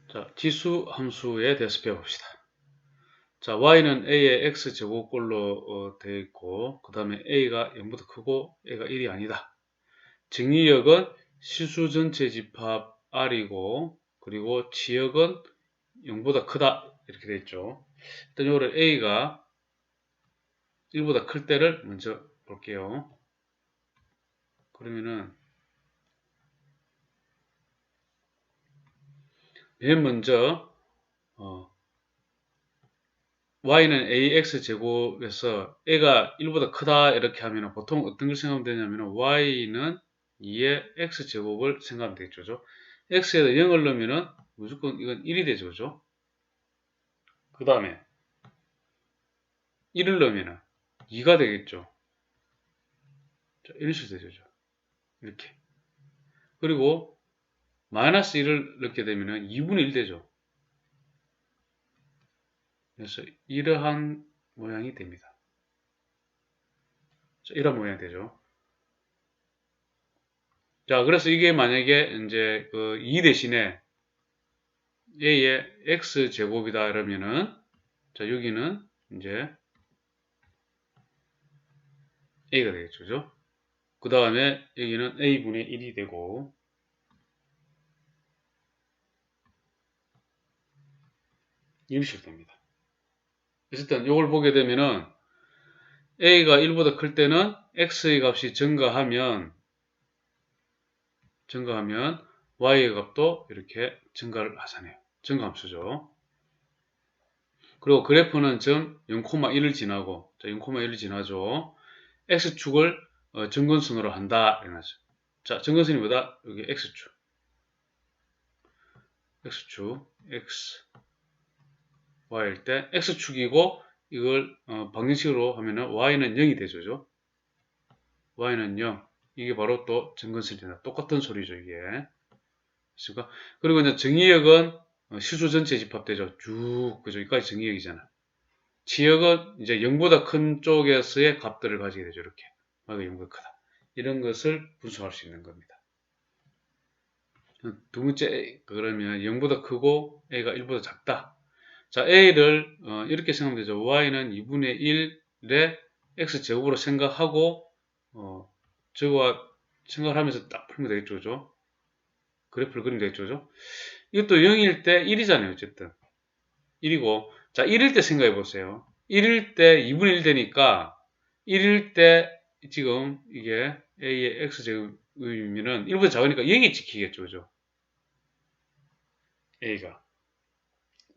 자, 지수 함수에 대해서 배워봅시다. 자, y는 a의 x제곱꼴로 되어 있고, 그 다음에 a가 0보다 크고 a가 1이 아니다. 정의역은 실수 전체 집합 r이고, 그리고 지역은 0보다 크다. 이렇게 되어 있죠. 일단 요거를 a가 1보다 클 때를 먼저 볼게요. 그러면은 맨 먼저 y는 ax제곱에서 a가 1보다 크다 이렇게 하면 보통 어떤 걸 생각하면 되냐면 y는 2의 x제곱을 생각하면 되겠죠. x에다 0을 넣으면 무조건 이건 1이 되죠. 그죠? 그 다음에 1을 넣으면 2가 되겠죠. 자, 이런 식으로 되죠. 이렇게. 그리고 마이너스 1을 넣게 되면 2분의 1 되죠. 그래서 이러한 모양이 됩니다. 자, 이런 모양이 되죠. 자, 그래서 이게 만약에 이제 그 2 대신에 a의 x제곱이다 이러면은 자, 여기는 이제 a가 되겠죠. 그죠? 그 다음에 여기는 a분의 1이 되고 이런 식으로 됩니다. 어쨌든 이걸 보게 되면은 a가 1보다 클 때는 x의 값이 증가하면 y의 값도 이렇게 증가를 하잖아요. 증가함수죠. 그리고 그래프는 점 0,1을 지나고 자, 0,1을 지나죠. x축을 점근선으로 한다 이러죠. 자, 점근선이 뭐다? 여기 x축 x y일 때 x축이고 이걸 방정식으로 하면은 y는 0이 되죠. 그죠? y는 0. 이게 바로 또 점근선이다. 똑같은 소리죠, 이게. 그리고 이제 정의역은 실수 전체 집합되죠. 쭉 그죠? 여기까지 정의역이잖아. 지역은 이제 0보다 큰 쪽에서의 값들을 가지게 되죠. 이렇게. y가 0보다 크다. 이런 것을 분석할 수 있는 겁니다. 두 번째 그러면 0보다 크고 a가 1보다 작다. 자, a를 이렇게 생각하면 되죠. y는 2분의 1의 x제곱으로 생각하고 저거와 생각을 하면서 딱 풀면 되겠죠. 그죠? 그래프를 그리면 되겠죠. 그죠? 이것도 0일 때 1이잖아요. 어쨌든 1이고 자, 1일 때 생각해 보세요. 1일 때 2분의 1 되니까 1일 때 지금 이게 a의 x제곱이면은 1보다 작으니까 0이 지키겠죠. 그죠? a가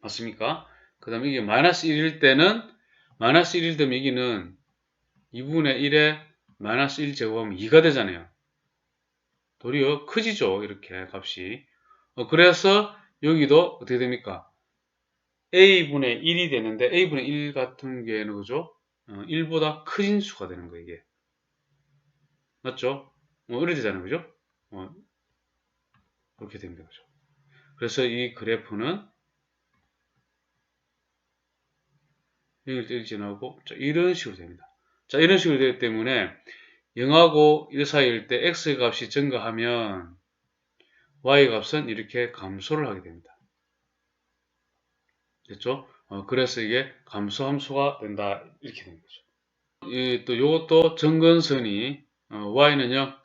맞습니까? 그 다음에 이게 마이너스 1일 때는 마이너스 1일 되면 여기는 2분의 1에 마이너스 1 제곱하면 2가 되잖아요. 도리어 커지죠. 이렇게 값이. 그래서 여기도 어떻게 됩니까? a분의 1이 되는데 a분의 1 같은 경우에는 그죠? 1보다 커진 수가 되는 거예요. 이게. 맞죠? 이렇게 되잖아요. 그죠? 그렇게 됩니다. 그죠? 그래서 이 그래프는 0일 때 지나고 이런 식으로 됩니다. 자, 이런 식으로 되기 때문에 0하고 1 사이일 때 x 값이 증가하면 y 값은 이렇게 감소를 하게 됩니다. 됐죠? 그래서 이게 감소함수가 된다 이렇게 되는 거죠. 또 이것도 점근선이 y는 0,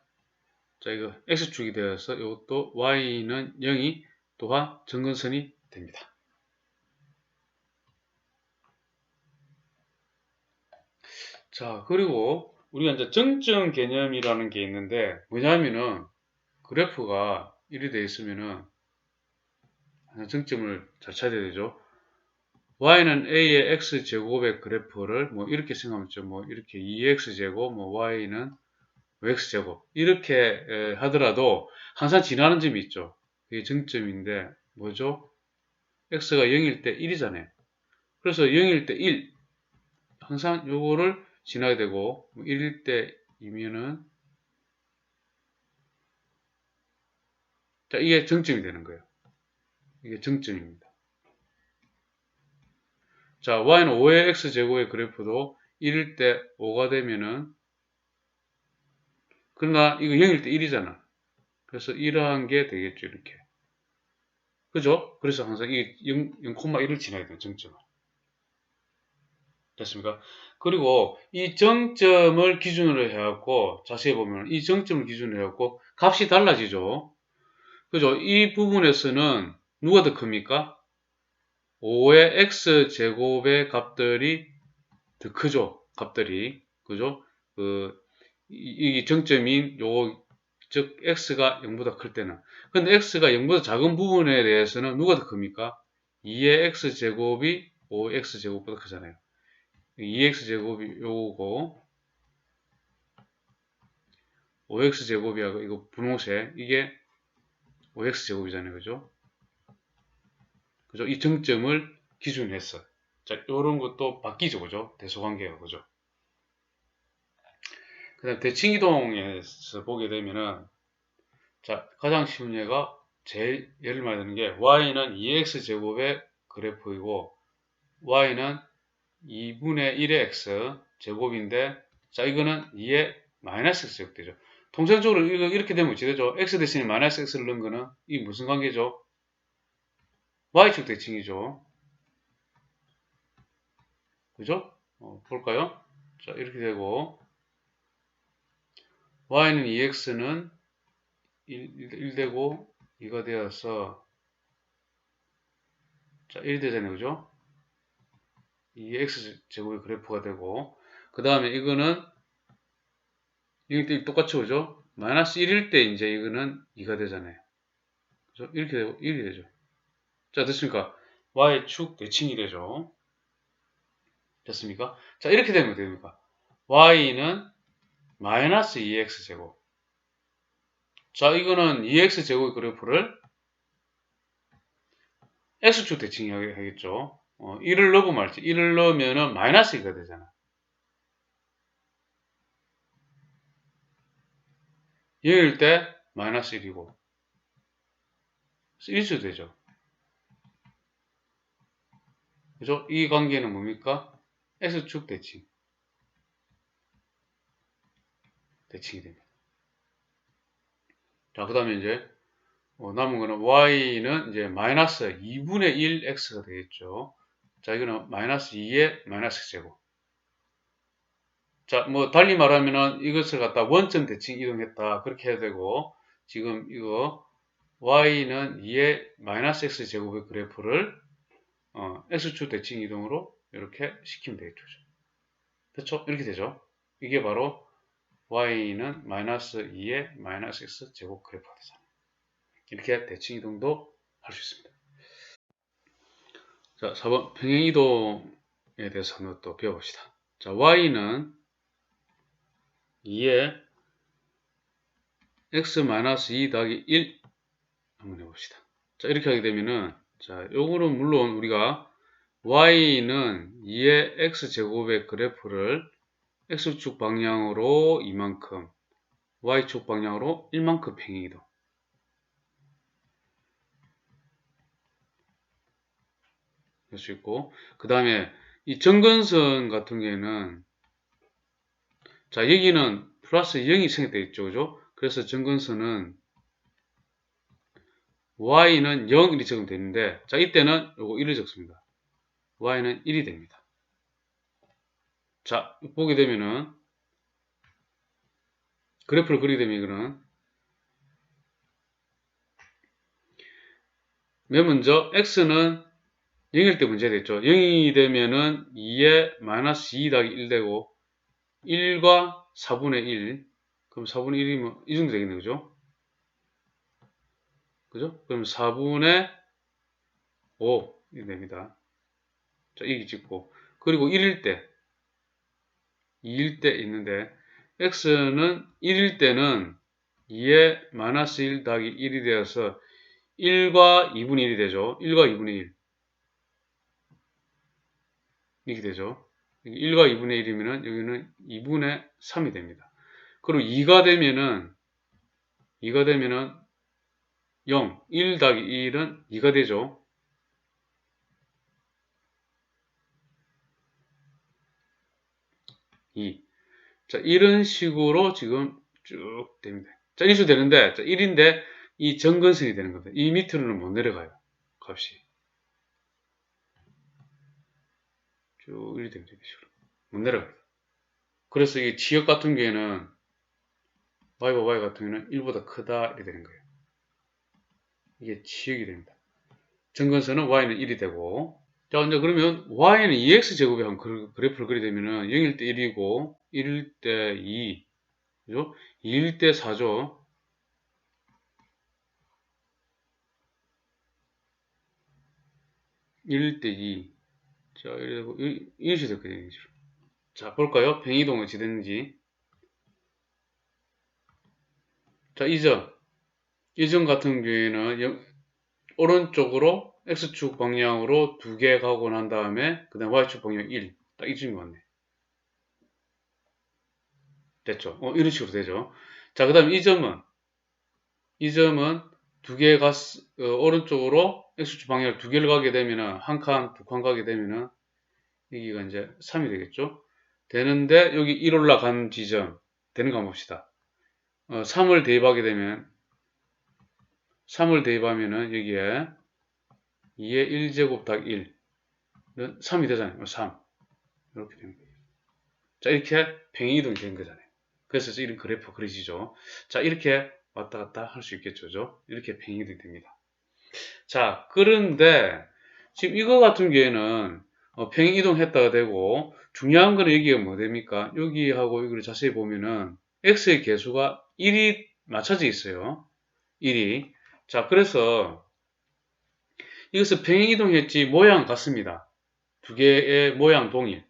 자 이거 x축이 되어서 이것도 y는 0이 또한 점근선이 됩니다. 자, 그리고 우리가 이제 정점 개념이라는 게 있는데 뭐냐면은 그래프가 이리 되어 있으면은 정점을 잘 찾아야 되죠. y는 a의 x제곱의 그래프를 뭐 이렇게 생각하면 뭐 이렇게 2x제곱 뭐 y는 x제곱 이렇게 하더라도 항상 지나는 점이 있죠. 그게 정점인데 뭐죠? x가 0일 때 1이잖아요. 그래서 0일 때 1 항상 요거를 지나게 되고 1일 때 2면은 자 이게 정점이 되는 거예요. 이게 정점입니다. 자 y는 5의 x제곱의 그래프도 1일 때 5가 되면은 그러나 이거 0일 때 1이잖아. 그래서 이러한 게 되겠죠. 이렇게. 그죠? 그래서 항상 이 0,1을 지나야 돼요, 정점을. 됐습니까? 그리고 이 정점을 기준으로 해갖고, 자세히 보면 이 정점을 기준으로 해갖고 값이 달라지죠. 그죠? 이 부분에서는 누가 더 큽니까? 5의 x제곱의 값들이 더 크죠. 값들이. 그죠? 이 정점인 즉 x가 0보다 클 때는. 근데 x가 0보다 작은 부분에 대해서는 누가 더 큽니까? 2의 x제곱이 5의 x제곱보다 크잖아요. 2x제곱이 요거고 5x제곱이하고 이거 분홍색 이게 5x제곱이잖아요. 그죠? 그죠? 이 정점을 기준으로 했어. 자, 요런 것도 바뀌죠. 그죠? 대소관계가. 그죠? 그 다음 대칭이동에서 보게 되면은 자, 가장 쉬운 예가 제일 예를 많이 드는 게 y는 2x제곱의 그래프이고 y는 2분의 1의 x 제곱인데 자 이거는 2의 마이너스 x 제곱 되죠. 통상적으로 이거 이렇게 되면 어찌 되죠? x 대신에 마이너스 x를 넣은 거는 이 무슨 관계죠? y축 대칭이죠. 그죠? 볼까요? 자 이렇게 되고 y는 2x는 1 되고 2가 되어서 자 1이 되잖아요. 그죠? 이 x제곱의 그래프가 되고 그 다음에 이거는 이게 똑같이 오죠? 마이너스 1일 때 이제 이거는 2가 되잖아요. 그죠? 이렇게 되고 1이 되죠. 자, 됐습니까? y축 대칭이 되죠. 됐습니까? 자, 이렇게 되면 어떻게 됩니까? y는 마이너스 2x제곱. 자, 이거는 2x제곱의 그래프를 x축 대칭이 하겠죠. 1을 넣으면 말지. 1을 넣으면은 마이너스 2가 되잖아. 0일 때 마이너스 1이고 1수 되죠. 그죠? 이 관계는 뭡니까? x축 대칭. 대칭이 됩니다. 자, 그 다음에 이제 남은 거는 y는 이제 마이너스 2분의 1 x가 되겠죠. 자, 이거는 마이너스 2의 마이너스 제곱. 자, 뭐 달리 말하면은 이것을 갖다 원점 대칭 이동했다 그렇게 해야 되고 지금 이거 y는 2의 마이너스 x 제곱의 그래프를 x축 대칭 이동으로 이렇게 시키면 되겠죠. 그렇죠? 이렇게 되죠. 이게 바로 y는 마이너스 2의 마이너스 x 제곱 그래프가 되잖아요. 이렇게 대칭 이동도 할 수 있습니다. 자, 4번 평행이동에 대해서 한번 또 배워봅시다. 자, y는 2의 x-2 더하기 1 한번 해봅시다. 자, 이렇게 하게 되면은 자, 요거는 물론 우리가 y는 2의 x제곱의 그래프를 x축 방향으로 이만큼 y축 방향으로 1만큼 평행이동 할 수 있고 그 다음에 이 점근선 같은 경우에는 자 여기는 플러스 0이 생략되어 있죠. 그죠? 그래서 점근선은 y는 0 이렇게 적으면 되는데 자 이때는 요거 1을 적습니다. y는 1이 됩니다. 자 보게 되면은 그래프를 그리게 되면 이거는 맨 먼저 x는 0일 때 문제가 됐죠. 0이 되면은 2에 마이너스 2 더하기 1 되고 1과 4분의 1 그럼 4분의 1이면 이 정도 되겠네. 그죠? 그죠? 그럼 4분의 5 이렇게 됩니다. 자, 이기 찍고 그리고 1일 때 2일 때 있는데 x는 1일 때는 2에 마이너스 1 더하기 1이 되어서 1과 2분의 1이 되죠. 1과 2분의 1 이렇게 되죠. 1과 2분의 1이면은 여기는 2분의 3이 됩니다. 그리고 2가 되면은 0, 1 더하기 1은 2가 되죠. 자, 이런 식으로 지금 쭉 됩니다. 자, 인수 되는데, 자, 1인데 이 정근선이 되는 겁니다. 이 밑으로는 못 내려가요. 값이. 쭉 1이 됩니다. 이런 식으로. 못 내려갑니다. 그래서 이 지역 같은 경우에는 y와 y 같은 경우는 1보다 크다 이렇게 되는 거예요. 이게 지역이 됩니다. 점근선은 y는 1이 되고, 자, 이제 그러면 y는 2x제곱에 한 그래프를 그리게 되면은 0일 때 1이고 1일 때 2, 그죠? 2일 때 4죠. 1일 때 2. 자, 이러고 이런 식으로 됐거든요. 자, 볼까요? 팽이동 어찌 됐는지. 자, 이점 같은 경우에는 오른쪽으로 x축 방향으로 2개 가고 난 다음에 그 다음 y축 방향 1. 딱 이쯤이 맞네. 됐죠? 이런 식으로 되죠. 자, 그 다음 이 점은 2개 오른쪽으로 x축 방향을 2개를 가게 되면은 한 칸, 2칸 가게 되면은 여기가 이제 3이 되겠죠? 되는데 여기 1 올라간 지점 되는 거 한번 봅시다. 3을 대입하면은 여기에 2의 1제곱 딱 1은 3이 되잖아요. 3. 이렇게 되는 거예요. 자, 이렇게 팽이동이 된 거잖아요. 그래서 이런 그래프 그려지죠. 자, 이렇게 왔다 갔다 할 수 있겠죠. 이렇게 팽이동이 됩니다. 자, 그런데 지금 이거 같은 경우에는 팽이동 했다가 되고, 중요한 거는 여기가 뭐 됩니까? 여기하고 여기를 자세히 보면은 x의 개수가 1이 맞춰져 있어요. 1이. 자, 그래서 이것을 팽이동했지 모양 같습니다. 두 개의 모양 동일.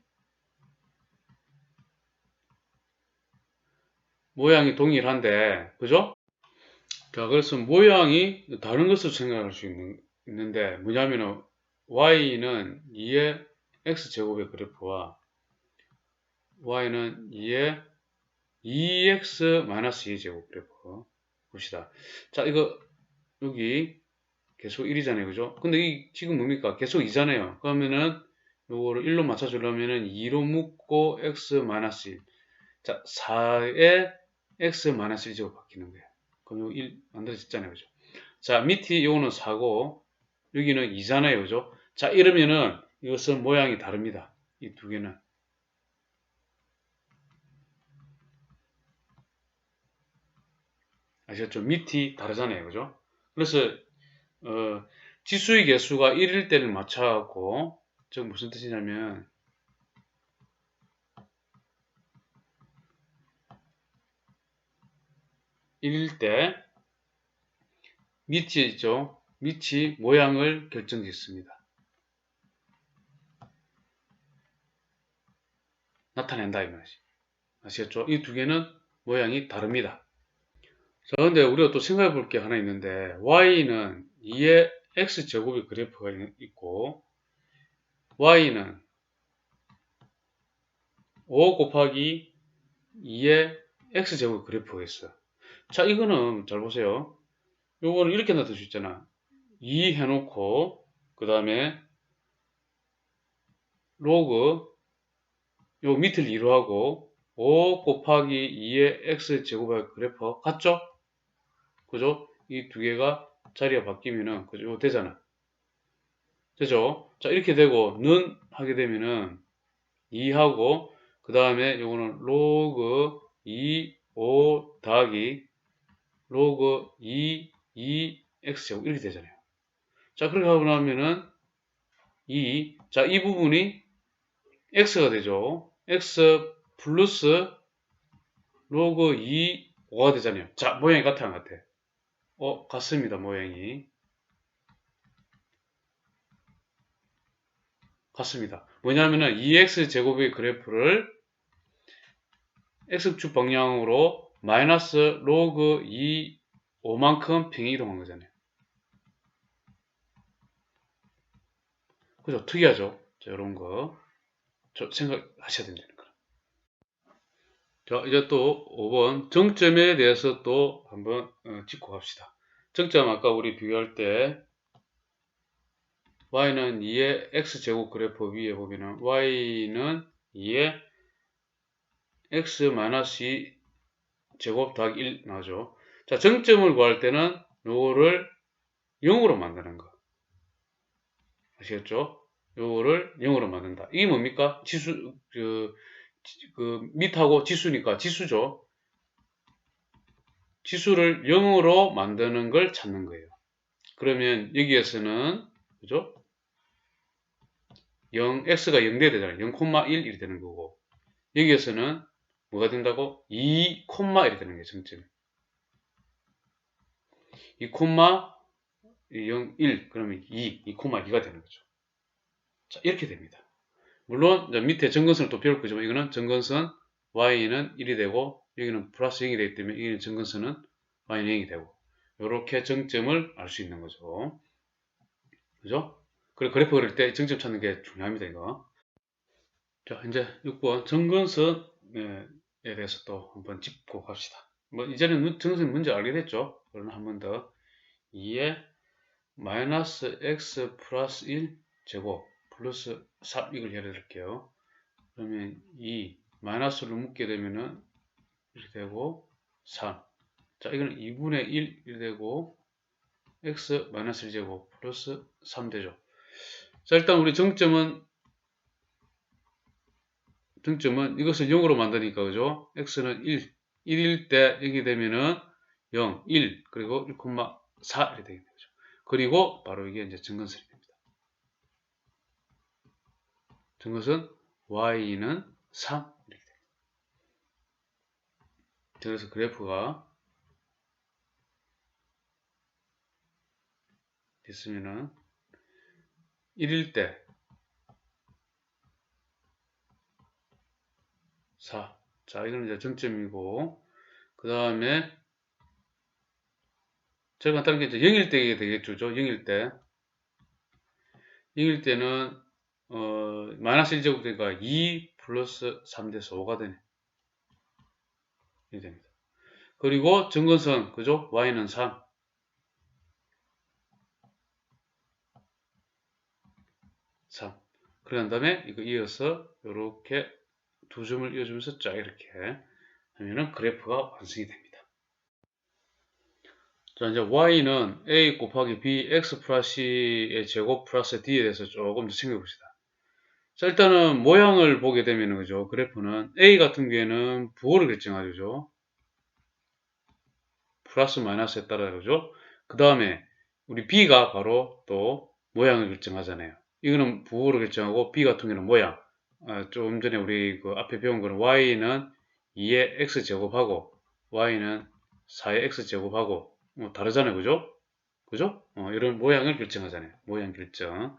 모양이 동일한데, 그죠? 자, 그래서 모양이 다른 것으로 생각할 수 있는데, 뭐냐면은, y는 2의 x제곱의 그래프와 y는 2의 2x-2제곱 그래프. 봅시다. 자, 이거, 여기 계속 1이잖아요. 그죠? 근데 이 지금 뭡니까? 계속 2잖아요. 그러면은, 요거를 1로 맞춰주려면은 2로 묶고 x-1. 자, 4의 x-1제곱 바뀌는 거예요. 그럼 요 1 만들어졌잖아요. 그죠? 자, 밑이 요거는 4고, 여기는 2잖아요. 그죠? 자, 이러면은 이것은 모양이 다릅니다. 이 두 개는. 아시겠죠? 밑이 다르잖아요. 그죠? 그래서, 지수의 개수가 1일 때를 맞춰갖고, 즉 무슨 뜻이냐면, 1일 때 밑이 있죠? 밑이 모양을 결정짓습니다. 나타낸다 이 말이지. 아시겠죠? 이 두 개는 모양이 다릅니다. 자, 근데 우리가 또 생각해 볼 게 하나 있는데, y는 2의 x제곱의 그래프가 있고, y는 5 곱하기 2의 x제곱의 그래프가 있어요. 자, 이거는 잘 보세요. 요거는 이렇게 나타낼 수 있잖아. 2 해놓고, 그 다음에 로그, 요 밑을 2로 하고, 5 곱하기 2의 x제곱의 그래프 같죠? 그죠? 이 두 개가 자리가 바뀌면은, 그죠? 이거 되잖아. 되죠? 자, 이렇게 되고, 는 하게 되면은, 2하고, 그 다음에 요거는 로그 2, 5 더하기 로그 2, 2, x제곱 이렇게 되잖아요. 자, 그렇게 하고 나면은 2, 자, 이 부분이 x가 되죠. x 플러스 로그 2, 5가 되잖아요. 자, 모양이 같아, 안 같아? 같습니다, 모양이. 같습니다. 뭐냐면은 2x제곱의 그래프를 x축 방향으로 마이너스 로그 2, 5만큼 팽이동한 거잖아요. 그죠? 특이하죠? 자, 이런 거. 생각하셔야 된다는 거. 자, 이제 또 5번. 정점에 대해서 또 한번 짚고 갑시다. 정점 아까 우리 비교할 때 y는 2의 x제곱 그래프 위에 보면은 y는 2의 x-2 제곱 더하기 1 나오죠. 자, 정점을 구할 때는 요거를 0으로 만드는 거. 아시겠죠? 요거를 0으로 만든다. 이게 뭡니까? 지수, 밑하고 지수니까 지수죠. 지수를 0으로 만드는 걸 찾는 거예요. 그러면 여기에서는, 그죠? x가 0 돼야 되잖아요. 0,1 이렇게 되는 거고. 여기에서는 뭐가 된다고? 2, 이렇게 되는 거예요. 정점이. 2, 0, 1, 그러면 2,2가 되는 거죠. 자, 이렇게 됩니다. 물론 밑에 점근선을 또 배울 거지만 이거는 점근선 y는 1이 되고 여기는 플러스 0이 되기 때문에 여기는 점근선은 y는 0이 되고 이렇게 정점을 알 수 있는 거죠. 그죠? 그리고 그래프 그릴 때 정점 찾는 게 중요합니다. 이거. 자, 이제 6번 점근선에 대해서 또 한번 짚고 갑시다. 뭐 이제는 점근선 문제 알게 됐죠? 그러나 한 번 더 2에 마이너스 x 플러스 1 제곱 플러스 3 이걸 해드릴게요. 그러면 2 마이너스를 묶게 되면은 이렇게 되고 3. 자, 이거는 2분의 1 이렇게 되고 x 마이너스 1제곱 플러스 3 되죠. 자, 일단 우리 정점은 이것을 0으로 만드니까 그죠? x는 1, 1일 때 여기 되면은 0, 1, 그리고 1,4 이렇게 되겠죠. 그리고 바로 이게 이제 점근선이 됩니다. 점근선 y는 3 이렇게 됩니다. 그래서 그래프가 됐으면은 1일 때 4. 자, 이거는 이제 정점이고, 그 다음에, 제일 간단한 게 이제 0일 때 되겠죠. 0일 때. 0일 때는, 마이너스 1제곱 되니까 2 플러스 3 돼서 5가 되네. 이렇게 됩니다. 그리고 점근선, 그죠? y는 3. 3. 그런 다음에 이거 이어서 이렇게 두 점을 이어주면서 쫙 이렇게 하면은 그래프가 완성이 됩니다. 자, 이제 y는 a 곱하기 b x 플러스 c의 제곱 플러스 d에 대해서 조금 더 챙겨봅시다. 자, 일단은 모양을 보게 되면 그죠? 그래프는 a 같은 경우에는 부호를 결정하죠. 플러스 마이너스에 따라 그죠? 그 다음에 우리 b가 바로 또 모양을 결정하잖아요. 이거는 부호를 결정하고 b 같은 경우는 모양. 좀 전에 우리 그 앞에 배운 거는 y는 2의 x제곱하고 y는 4의 x제곱하고 다르잖아요. 그죠? 그죠? 이런 모양을 결정하잖아요. 모양 결정.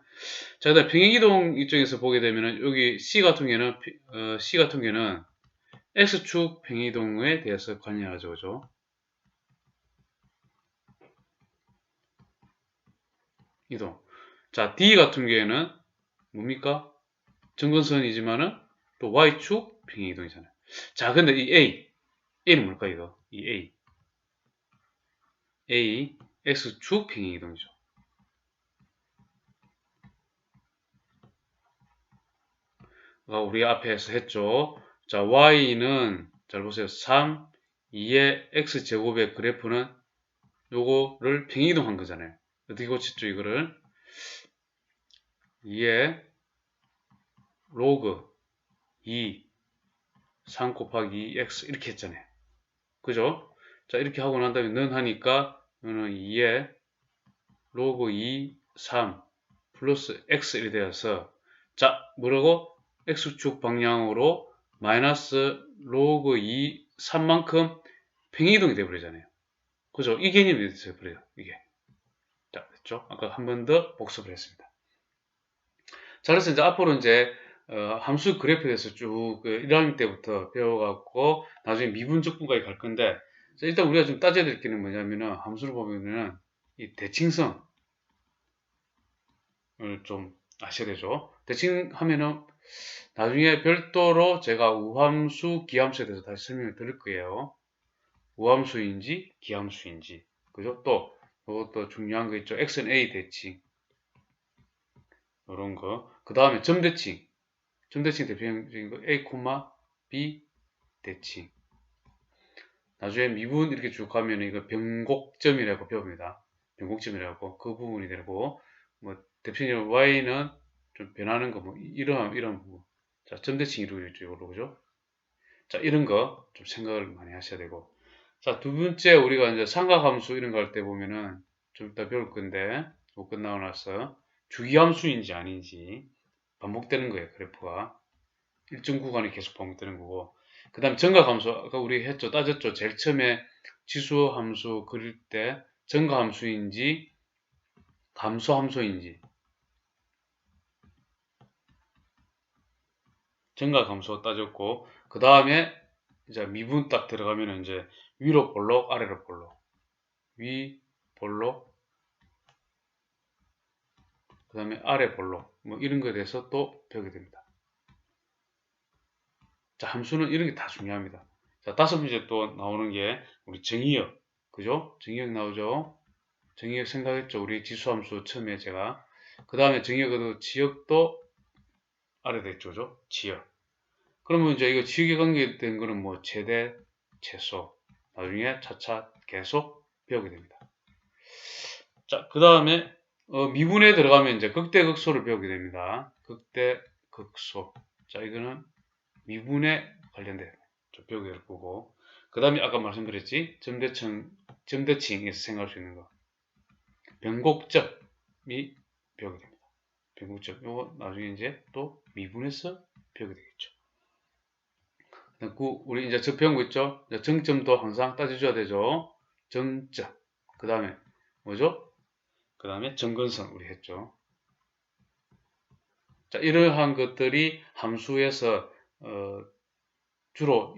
자, 그다음 평행이동 입장에서 보게 되면은 여기 C 같은 경우에는 X축 평행이동에 대해서 관여하죠. 그죠? 이동. 자, D 같은 경우에는 뭡니까? 점근선이지만은 또 Y축 평행이동이잖아요. 자, 근데 이 A는 뭘까, 이거? 이 A, X축 평행이동이죠. 우리 앞에서 했죠. 자, Y는, 잘 보세요. 3, 2의 X제곱의 그래프는 요거를 평행이동한 거잖아요. 어떻게 고쳤죠, 이거를? 2의 로그 2, 3 곱하기 2x 이렇게 했잖아요. 그죠? 자, 이렇게 하고 난 다음에 는 하니까 이거는 2의 로그 2, 3 플러스 x 이렇게 되어서 자, 뭐라고? x축 방향으로 마이너스 로그 2, 3만큼 평행이동이 되어버리잖아요. 그죠? 이 개념이 되어버려요. 이게. 자, 됐죠? 아까 한 번 더 복습을 했습니다. 자, 그래서 이제 앞으로 이제 함수 그래프에 대해서 쭉 1학년 때부터 배워갖고 나중에 미분적분까지 갈 건데 일단 우리가 좀 따져야 될 게 뭐냐면은 함수를 보면은 이 대칭성을 좀 아셔야 되죠. 대칭하면은 나중에 별도로 제가 우함수, 기함수에 대해서 다시 설명을 드릴 거예요. 우함수인지 기함수인지 그죠? 또 이것도 중요한 거 있죠. x는 a 대칭 이런 거. 그 다음에 점대칭. 점대칭 대표적인 거 A, B 대칭. 나중에 미분 이렇게 쭉 가면 이거 변곡점이라고 배웁니다. 변곡점이라고 그 부분이 되고 뭐 대표적으로 y는 좀 변하는 거, 뭐, 이런 부분. 자, 점대칭 이루어지고, 그죠? 자, 이런 거 좀 생각을 많이 하셔야 되고. 자, 두 번째, 우리가 이제 삼각함수 이런 거 할 때 보면은 좀 이따 배울 건데, 뭐 끝나고 나서 주기함수인지 아닌지 반복되는 거예요, 그래프가. 일정 구간이 계속 반복되는 거고. 그 다음에 정각함수, 아까 우리 했죠, 따졌죠. 제일 처음에 지수함수 그릴 때 정각함수인지 감소함수인지 정각함수 따졌고, 그 다음에 이제 미분 딱 들어가면 이제 위로 볼록, 아래로 볼록, 위 볼록, 그 다음에 아래 볼록, 뭐 이런 거에 대해서 또 배우게 됩니다. 자, 함수는 이런 게 다 중요합니다. 자, 다섯 번째 또 나오는 게 우리 정의역, 그죠? 정의역 나오죠? 정의역 생각했죠? 우리 지수함수 처음에 제가. 그 다음에 정의역에도 지역도 아래도 있죠, 그죠? 지역. 그러면 이제 이거 지역에 관계된 거는 뭐 최대, 최소, 나중에 차차 계속 배우게 됩니다. 자, 그 다음에 미분에 들어가면 이제 극대극소를 배우게 됩니다. 극대극소. 자, 이거는 미분에 관련된 배우게 될 거고. 그 다음에 아까 말씀드렸지, 점대칭에서 생각할 수 있는 거. 변곡점이 배우게 됩니다. 변곡점. 요거 나중에 이제 또 미분에서 배우게 되겠죠. 우리 이제 저 배운 거 있죠? 정점도 항상 따져줘야 되죠. 정점. 그 다음에 뭐죠? 그 다음에 정근선 우리 했죠. 자, 이러한 것들이 함수에서 주로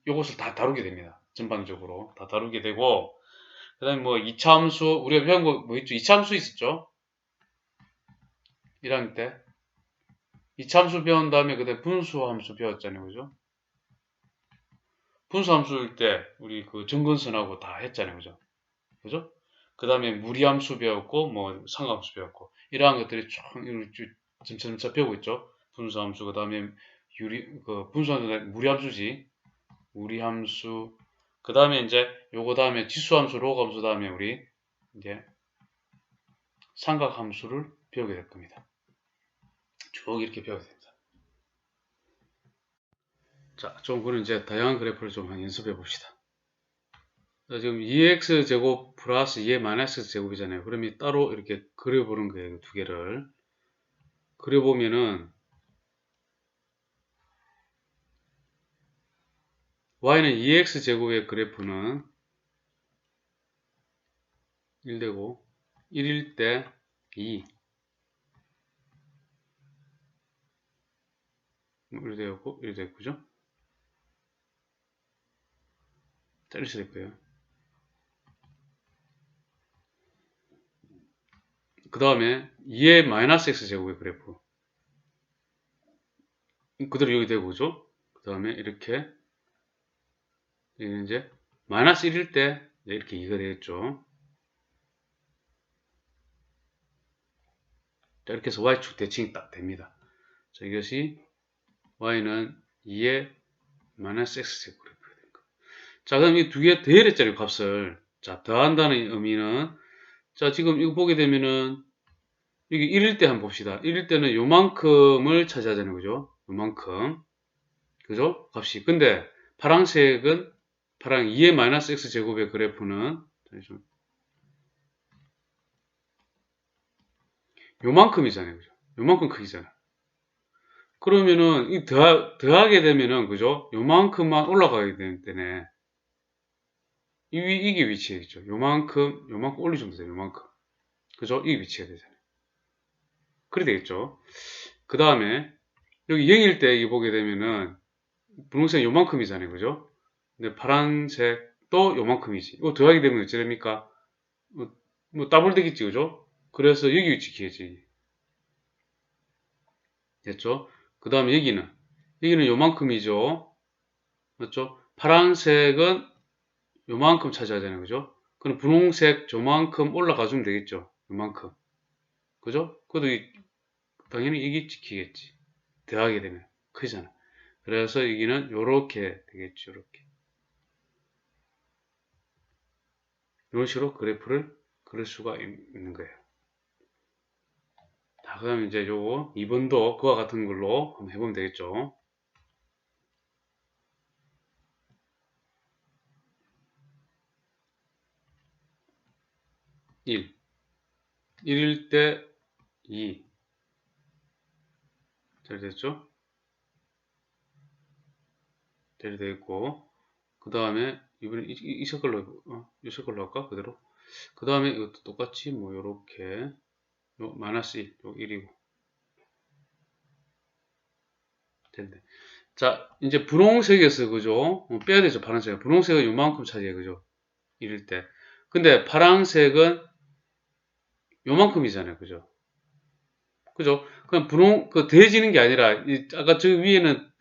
요것을 다 다루게 됩니다. 전반적으로 다 다루게 되고, 그 다음에 뭐 2차 함수, 우리가 배운 거 뭐 있죠? 2차 함수 있었죠? 1학년 때 2차 함수 배운 다음에 그다음에 분수 함수 배웠잖아요, 그죠? 분수 함수일 때 우리 그 정근선하고 다 했잖아요, 그죠? 그죠? 그 다음에 무리함수 배웠고, 뭐 상함수 배웠고, 이러한 것들이 점차 배우고 있죠. 분수함수, 그 다음에 분수함수 무리함수지, 무리함수, 그 다음에 이제 요거 다음에 지수함수, 로그함수 다음에 우리 이제 삼각함수를 배우게 될 겁니다. 쭉 이렇게 배우게 됩니다. 자, 좀 그런 이제 다양한 그래프를 좀 연습해 봅시다. 자, 지금 2x 제곱 플러스 2의 마이너스 제곱이잖아요. 그러면 따로 이렇게 그려보는 거예요. 두 개를 그려보면은 y는 2x 제곱의 그래프는 1되고 1일 때 2 이렇게 되었고 이렇게 됐고죠. 자, 이렇게 될 거예요. 그 다음에 2의 마이너스 x 제곱의 그래프 그대로 여기 되고죠. 그 다음에 이렇게 이제 마이너스 1일 때 이렇게 2가 되겠죠. 자, 이렇게 해서 y축 대칭이 딱 됩니다. 자, 이것이 y는 2의 마이너스 x제곱 그래프가 된 거. 자, 그럼 이 두 개 더했잖아요, 값을. 자, 더한다는 의미는 자, 지금 이거 보게 되면은 이게 1일 때 한번 봅시다. 1일 때는 요만큼을 차지하잖아요, 그죠? 요만큼. 그죠? 값이. 근데 파란색은 파랑 2의 마이너스 x 제곱의 그래프는 요만큼이잖아요, 그죠? 요만큼 크기잖아. 그러면은 이 더하게 되면은 그죠? 요만큼만 올라가게 되네. 이게 위치겠죠. 요만큼 올리면 돼요. 요만큼. 그죠? 이게 위치가 되잖아요. 그래 되겠죠. 그 다음에 여기 0일 때 이게 보게 되면은 분홍색 요만큼이잖아요. 그죠? 근데 파란색도 요만큼이지. 이거 더하게 되면 어찌 됩니까? 뭐 더블 되겠지. 그죠? 그래서 여기 위치겠지. 됐죠? 그 다음에 여기는 요만큼이죠. 맞죠? 파란색은 요만큼 차지하잖아요. 그죠? 그럼 분홍색 저만큼 올라가주면 되겠죠. 요만큼. 그죠? 그래도 당연히 이게 지키겠지. 더하게 되면. 크잖아. 그래서 여기는 요렇게 되겠죠. 요렇게. 이런 식으로 그래프를 그릴 수가 있는 거예요. 그 다음에 이제 요거 2번도 그와 같은 걸로 한번 해보면 되겠죠. 1. 1일 때 2. 잘 됐죠? 잘 되어 있고, 그 다음에 이번에 이 색깔로, 이 색깔로 할까? 그대로. 그 다음에 이것도 똑같이 뭐 요렇게 요 마이너스 1, 요 1이고 됐네. 자, 이제 분홍색에서 그죠? 빼야 되죠, 파란색. 분홍색은 요만큼 차지해, 그죠? 1일 때. 근데 파란색은 요만큼이잖아요, 그죠? 그죠? 그냥 분홍, 더해지는 게 아니라, 아까 저 위에는,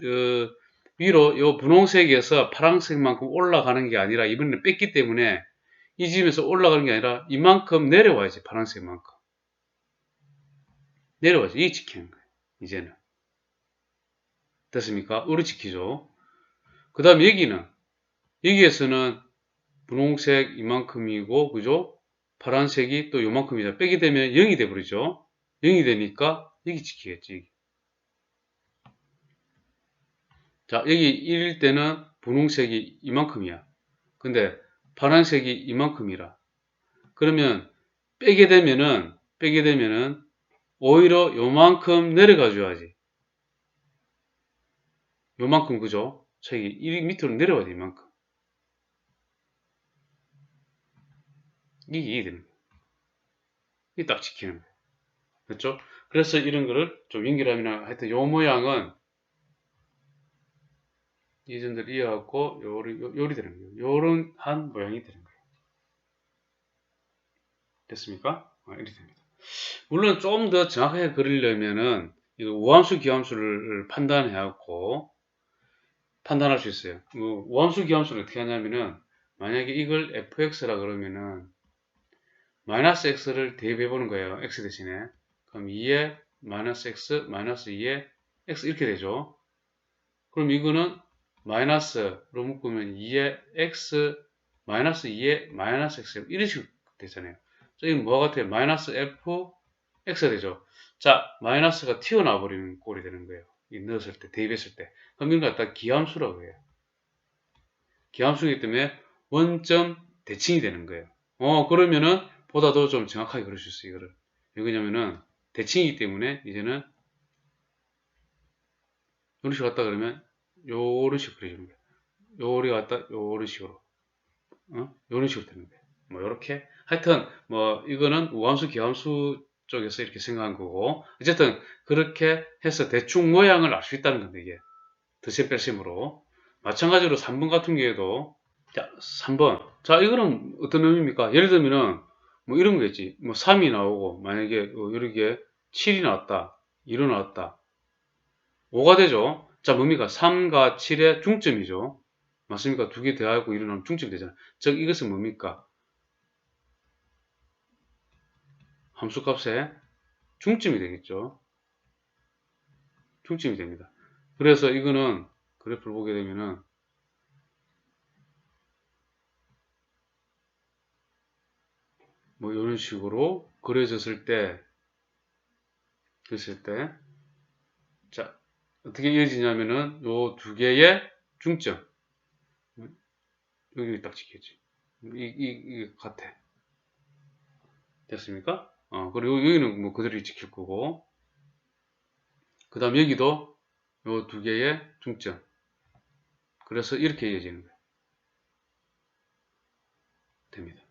위로 요 분홍색에서 파란색만큼 올라가는 게 아니라, 이번에는 뺐기 때문에, 이 집에서 올라가는 게 아니라, 이만큼 내려와야지, 파란색만큼. 내려와야지. 이게 지키는 거예요, 이제는. 됐습니까? 우리 지키죠. 그 다음 여기에서는 분홍색 이만큼이고, 그죠? 파란색이 또 요만큼이죠. 빼게 되면 0이 돼버리죠. 0이 되니까, 여기 지키겠지, 여기. 자, 여기 1일 때는 분홍색이 이만큼이야. 근데 파란색이 이만큼이라. 그러면 빼게 되면은 오히려 요만큼 내려가 줘야지. 요만큼 그죠? 책이 1 밑으로 내려와야 돼, 이만큼. 이게 이해되는 거야. 이게 딱 지키는 거야. 그렇죠? 그래서 이런 거를 좀 연결하면 하여튼 요 모양은 이전들 이어갖고 요리 되는 거예요. 요런 한 모양이 되는 거예요. 됐습니까? 이렇게 됩니다. 물론 좀 더 정확하게 그리려면은 이거 우함수 기함수를 판단해갖고 판단할 수 있어요. 우함수 기함수를 어떻게 하냐면은 만약에 이걸 fx라 그러면은 마이너스 x를 대입해 보는 거예요. x 대신에. 그럼 2에 마이너스 x 마이너스 2에 x 이렇게 되죠. 그럼 이거는 마이너스로 묶으면 2에 x 마이너스 2에 마이너스 x 이런 식으로 되잖아요. 이건 뭐가 같아요? 마이너스 f x가 되죠. 자, 마이너스가 튀어나와 버리는 꼴이 되는 거예요. 이 넣었을 때, 대입했을 때. 그럼 이걸 갖다 기함수라고 해요. 기함수이기 때문에 원점 대칭이 되는 거예요. 그러면은 보다도 좀 정확하게 그릴 수 있어요, 이거를. 왜 그러냐면은 대칭이기 때문에 이제는 요런 식으로 갔다 그러면 요런 식으로 그려주는 거예요. 요리 갔다 요런 식으로. 요런 식으로 되는 거예요. 뭐 요렇게 하여튼 뭐 이거는 우함수 기함수 쪽에서 이렇게 생각한 거고 어쨌든 그렇게 해서 대충 모양을 알 수 있다는 건데 이게 덧셈 뺄셈으로 마찬가지로 3번 같은 경우에도 자 3번 자 이거는 어떤 의미입니까? 예를 들면은 뭐 이런 거겠지 뭐 3이 나오고 만약에 이렇게 7이 나왔다 2로 나왔다 5가 되죠. 자 뭡니까? 3과 7의 중점이죠. 맞습니까? 두 개 더하고 1을 나오면 중점이 되잖아. 즉 이것은 뭡니까? 함수값의 중점이 되겠죠. 중점이 됩니다. 그래서 이거는 그래프를 보게 되면은 뭐 이런 식으로 그려졌을 때 자 어떻게 이어지냐면은 요 두 개의 중점 여기 딱 찍혔지. 이 같아. 됐습니까? 그리고 여기는 뭐 그대로 찍힐 거고 그 다음 여기도 요 두 개의 중점 그래서 이렇게 이어지는 거예요. 됩니다.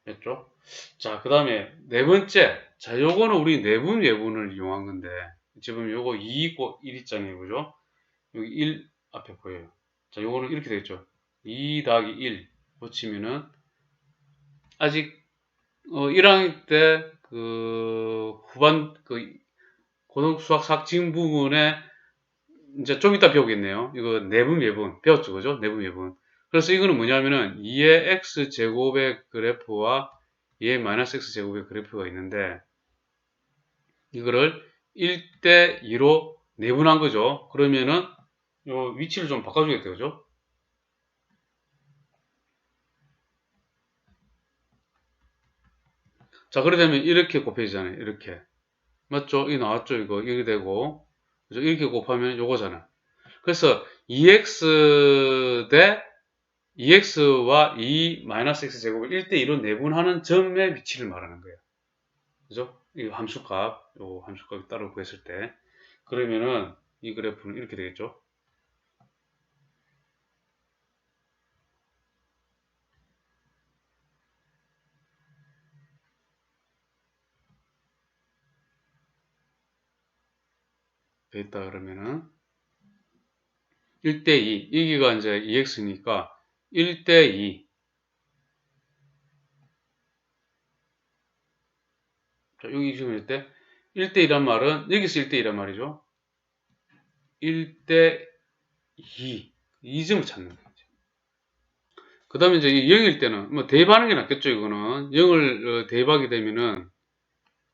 됐죠? 자, 그 다음에 네 번째. 자, 요거는 우리 내분 외분을 이용한 건데, 지금 요거 2 있고 1 있잖아요. 그죠? 여기 1 앞에 보여요. 자, 요거는 이렇게 되겠죠. 2 더하기 1 붙이면은, 아직, 1학년 때, 후반, 고등 수학 삭진 부분에, 이제 좀 이따 배우겠네요. 이거 내분 외분. 배웠죠. 그죠? 내분 외분. 그래서 이거는 뭐냐면은 2의 x제곱의 그래프와 2의 마이너스 x제곱의 그래프가 있는데 이거를 1대 2로 내분한 거죠. 그러면은 요 위치를 좀 바꿔주겠다. 그죠? 자, 그러려면 이렇게 곱해지잖아요. 이렇게. 맞죠? 이 나왔죠? 이게 되고. 그죠? 이렇게 곱하면 요거잖아. 그래서 2x 대 2x와 2-x 제곱을 1대2로 내분하는 점의 위치를 말하는 거예요. 그죠? 이 함수값, 요 함수값 따로 구했을 때. 그러면은 이 그래프는 이렇게 되겠죠? 됐다 그러면은 1대2. 여기가 이제 2x니까 1대2. 자, 여기 지금 일 때 1대2란 말은 여기서 1대2란 말이죠. 1대2. 2점을 찾는 거죠. 그 다음에 이제 0일 때는 뭐 대입하는 게 낫겠죠. 이거는 0을 대입하게 되면은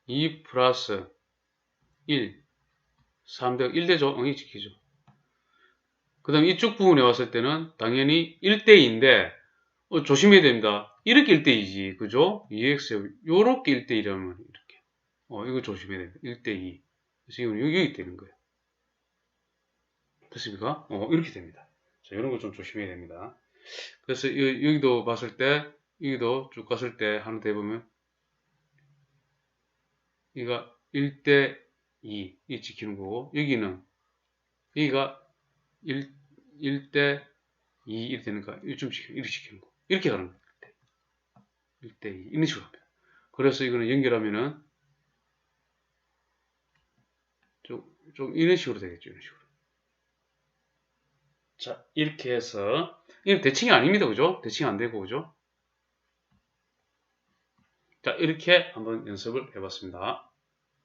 2 플러스 1 3대가 1되죠. 이 지키죠. 그 다음에 이쪽 부분에 왔을 때는 당연히 1대2인데 조심해야 됩니다. 이렇게 1대2지. 그죠? 2x 요렇게 1대2라면 이렇게. 이거 조심해야 됩니다. 1대2. 그래서 이건 여기 되는 거예요. 됐습니까? 이렇게 됩니다. 자, 이런 거 좀 조심해야 됩니다. 그래서 여기도 봤을 때, 여기도 쭉 갔을 때 하나 더 해보면, 여기가 1대2, 이 지키는 거고, 여기는, 여기가 1대2 이렇게 되는 거, 이렇게 지키는 거. 이렇게 가는 거예요. 1대2. 이런 식으로 합니다. 그래서 이거는 연결하면은, 좀 이런 식으로 되겠죠. 이런 식으로. 자, 이렇게 해서, 이건 대칭이 아닙니다. 그죠? 대칭이 안 되고, 그죠? 자, 이렇게 한번 연습을 해봤습니다.